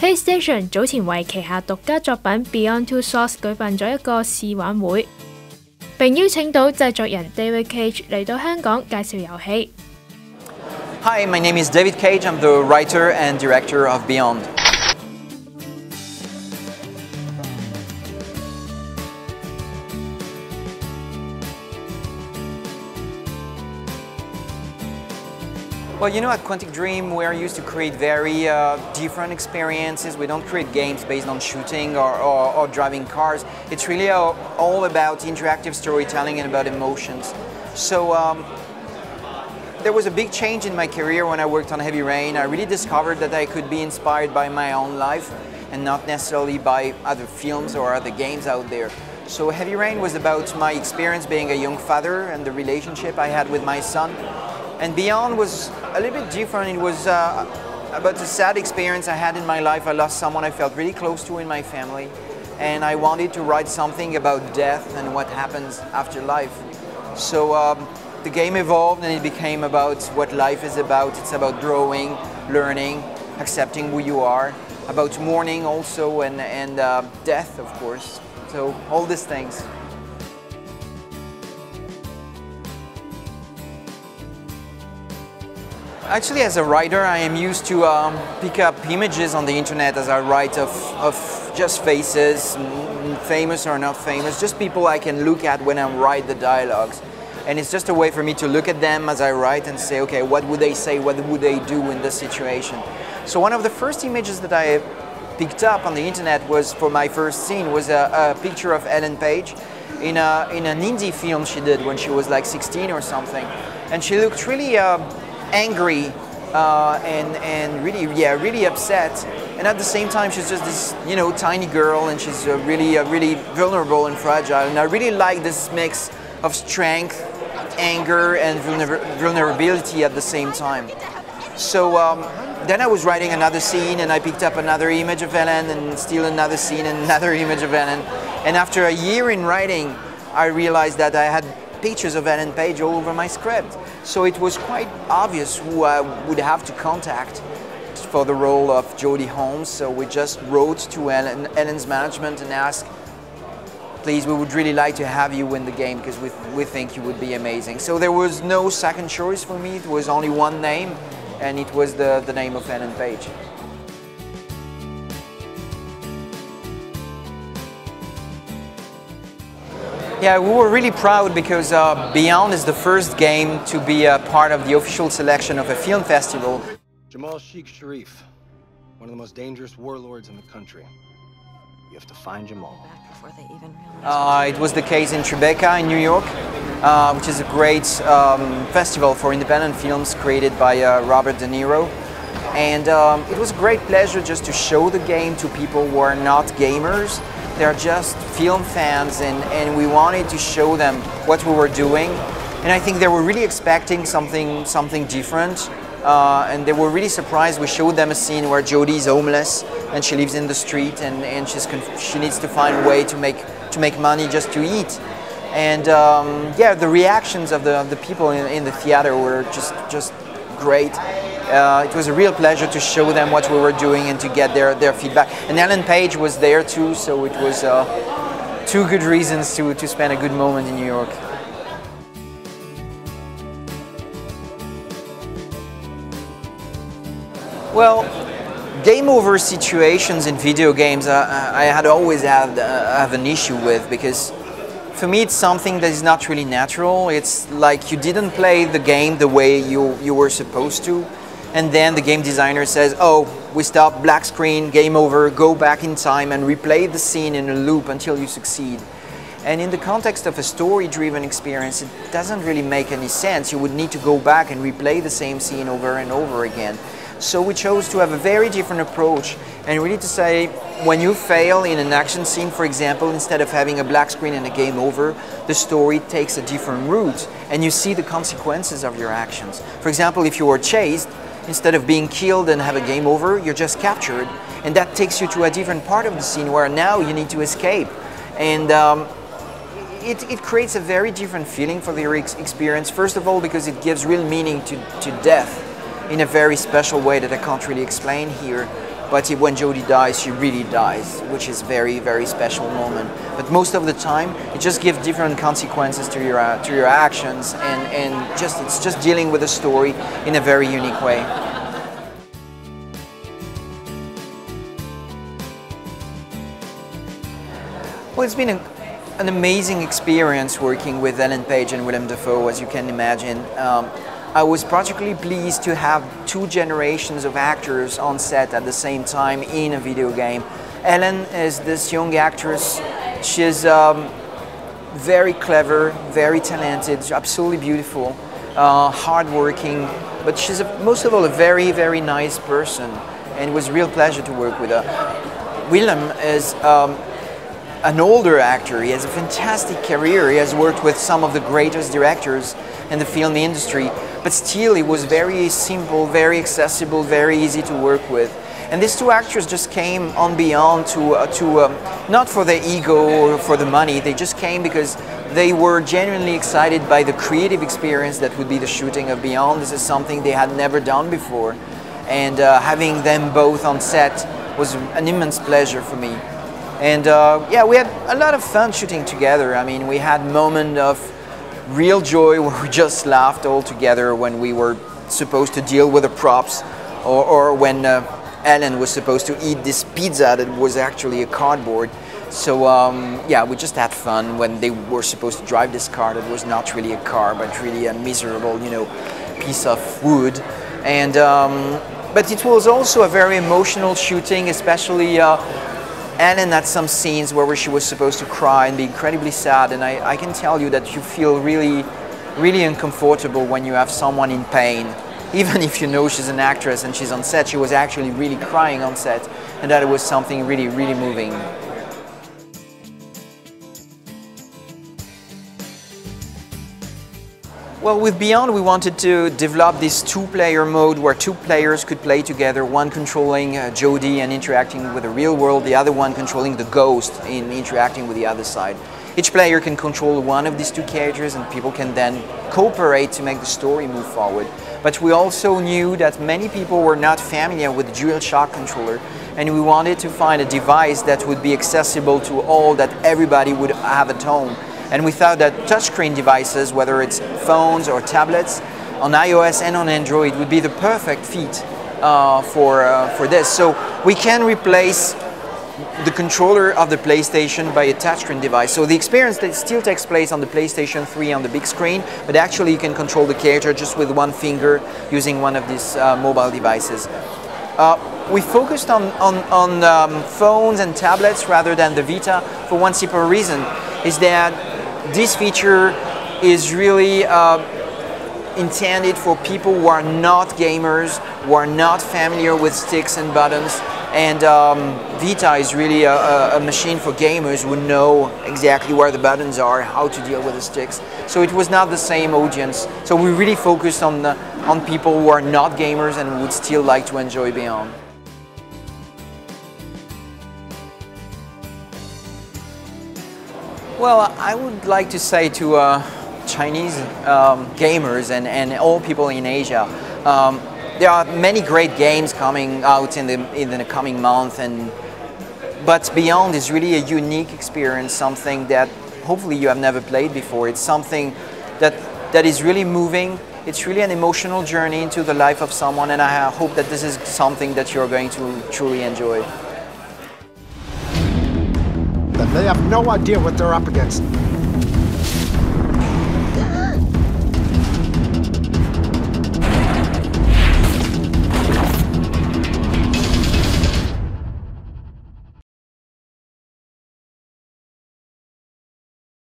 PlayStation 早前為旗下獨家作品 Beyond Two Souls 舉辦咗一個試玩會，並邀請到製作人David Cage 嚟到香港介紹遊戲。Hi, my name is David Cage. I'm the writer and director of Beyond. Well, you know, at Quantic Dream, we're used to create very different experiences. We don't create games based on shooting or driving cars. It's really all about interactive storytelling and about emotions. So there was a big change in my career when I worked on Heavy Rain. I really discovered that I could be inspired by my own life and not necessarily by other films or other games out there. So Heavy Rain was about my experience being a young father and the relationship I had with my son. And Beyond was a little bit different. It was about a sad experience I had in my life. I lost someone I felt really close to in my family. And I wanted to write something about death and what happens after life. So the game evolved and it became about what life is about. It's about growing, learning, accepting who you are, about mourning also, and death, of course. So all these things. Actually, as a writer, I am used to pick up images on the internet as I write of just faces, famous or not famous, just people I can look at when I write the dialogues. And it's just a way for me to look at them as I write and say, okay, what would they say, what would they do in this situation? So one of the first images that I picked up on the internet was, for my first scene, was a picture of Ellen Page in an indie film she did when she was like 16 or something. And she looked really angry and really upset, and at the same time she's just this tiny girl, and she's really vulnerable and fragile, and I really like this mix of strength, anger and vulnerability at the same time. So then I was writing another scene and I picked up another image of Ellen and still another scene and another image of Ellen, and after a year in writing I realized that I had pictures of Ellen Page all over my script. So it was quite obvious who I would have to contact for the role of Jodie Holmes. So we just wrote to Ellen's management and asked, please, we would really like to have you in the game because we think you would be amazing. So there was no second choice for me. It was only one name, and it was the name of Ellen Page. Yeah, we were really proud because Beyond is the first game to be a part of the official selection of a film festival. Jamal Sheikh Sharif, one of the most dangerous warlords in the country. You have to find Jamal. Before they even realized It was the case in Tribeca in New York, which is a great festival for independent films created by Robert De Niro. And it was a great pleasure just to show the game to people who are not gamers. They're just film fans, and we wanted to show them what we were doing. And I think they were really expecting something different, and they were really surprised. We showed them a scene where Jodie is homeless and she lives in the street, and she needs to find a way to make money just to eat. And yeah, the reactions of the people in the theater were just great. It was a real pleasure to show them what we were doing and to get their feedback. And Ellen Page was there too, so it was two good reasons to spend a good moment in New York. Well, game over situations in video games I had always have an issue with, because for me it's something that is not really natural. It's like you didn't play the game the way you were supposed to, and then the game designer says, oh, we stop, black screen, game over, go back in time and replay the scene in a loop until you succeed. And in the context of a story-driven experience, it doesn't really make any sense. You would need to go back and replay the same scene over and over again. So we chose to have a very different approach and really to say, when you fail in an action scene, for example, instead of having a black screen and a game over, the story takes a different route and you see the consequences of your actions. For example, if you were chased, instead of being killed and have a game over, you're just captured, and that takes you to a different part of the scene where now you need to escape. And it creates a very different feeling for the experience, first of all because it gives real meaning to death in a very special way that I can't really explain here. but when Jodie dies, she really dies, which is very, very special moment. But most of the time, it just gives different consequences to your actions, and it's just dealing with a story in a very unique way. Well, it's been an amazing experience working with Ellen Page and Willem Dafoe, as you can imagine. I was particularly pleased to have two generations of actors on set at the same time in a video game. Ellen is this young actress. She's very clever, very talented, absolutely beautiful, hardworking, but she's most of all a very, very nice person, and it was a real pleasure to work with her. Willem is an older actor. He has a fantastic career. He has worked with some of the greatest directors in the film industry, but still he was very simple, very accessible, very easy to work with. And these two actors just came on Beyond not for their ego or for the money. They just came because they were genuinely excited by the creative experience that would be the shooting of Beyond. This is something they had never done before, and having them both on set was an immense pleasure for me. And yeah, we had a lot of fun shooting together. I mean, we had moments of real joy where we just laughed all together when we were supposed to deal with the props, or when Ellen was supposed to eat this pizza that was actually a cardboard. So yeah, we just had fun when they were supposed to drive this car that was not really a car, but really a miserable, piece of wood. And but it was also a very emotional shooting, especially Ellen had some scenes where she was supposed to cry and be incredibly sad, and I can tell you that you feel really, really uncomfortable when you have someone in pain. Even if you know she's an actress and she's on set, she was actually really crying on set, and that was something really, really moving. Well, with Beyond, we wanted to develop this two-player mode where two players could play together, one controlling Jodie and interacting with the real world, the other one controlling the ghost in interacting with the other side. Each player can control one of these two characters, and people can then cooperate to make the story move forward. But we also knew that many people were not familiar with the DualShock controller, and we wanted to find a device that would be accessible to all, that everybody would have at home. And we thought that touchscreen devices, whether it's phones or tablets, on iOS and on Android, would be the perfect fit for this. So we can replace the controller of the PlayStation by a touchscreen device. So the experience that still takes place on the PlayStation 3 on the big screen, but actually you can control the character just with one finger using one of these mobile devices. We focused on phones and tablets rather than the Vita for one simple reason, is that this feature is really intended for people who are not gamers, who are not familiar with sticks and buttons, and Vita is really a machine for gamers who know exactly where the buttons are, how to deal with the sticks. So it was not the same audience. So we really focused on people who are not gamers and would still like to enjoy Beyond. Well, I would like to say to Chinese gamers and all people in Asia, there are many great games coming out in the coming month, but Beyond is really a unique experience, something that hopefully you have never played before. It's something that is really moving. It's really an emotional journey into the life of someone, and I hope that this is something that you're going to truly enjoy. They have no idea what they're up against.